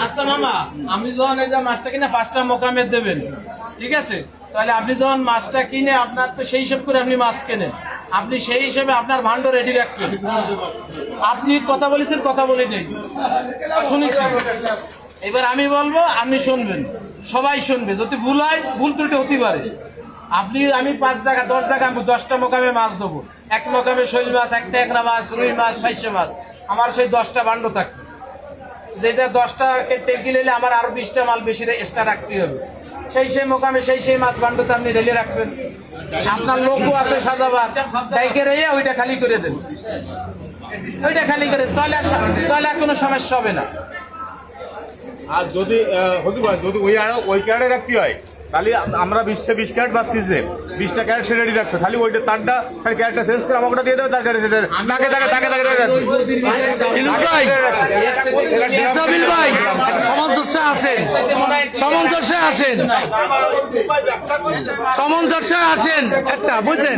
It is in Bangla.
আচ্ছা মামা, আপনি যখন এই যে মাছটা কিনে 5টা মোকামে দেবেন, ঠিক আছে? তাহলে আপনি যখন মাছটা কিনে আপনার তো সেই হিসাব করে আপনি মাছ কেনেন, আপনি সেই হিসেবে আপনার ভান্ড রেডি রাখবেন। আপনি কথা বলেছেন, কথা বলি নেই, শুনেছি। এবার আমি বলবো, আপনি শুনবেন, সবাই শুনবে। যদি ভুল হয়, ভুল ত্রুটি হতে পারে। আমি 5 জায়গা 10 জায়গা আমি 10টা মোকামে মাছ দেবো। এক মোকামে শৈল মাছ, একটা ট্যাংরা মাছ, রুই মাছ, ফাইসা মাছ, আমার সেই 10টা ভান্ড থাকবে। যেটা 10টা টেকি নিলে আমার আরো 20টা মাল বেশি এক্সট্রা রাখতে হবে। সেই মোকামে সেই মাছ ভান্ডতে আপনি রেলে রাখবেন। আপনার লোকও আছে সাজাবার, ডাইকে রেয়ে ওইটা খালি করে দেন, ওইটা খালি করে, তাহলে কোনো সমস্যা হবে না। আর যদি হতে পারে যদি ওই ক্যারেটে রাখতে হয়, তাহলে আমরা 20 ক্যারেট মাছ কিনছে, 20টা ক্যারেট সে রেডি রাখবে। খালি ওইটা তারটা খালি ক্যারেটটা চেঞ্জ করে আমাকে দিয়ে দেবে, তার ক্যারেট সামঞ্জস্যে আসেন একটা, বুঝছেন?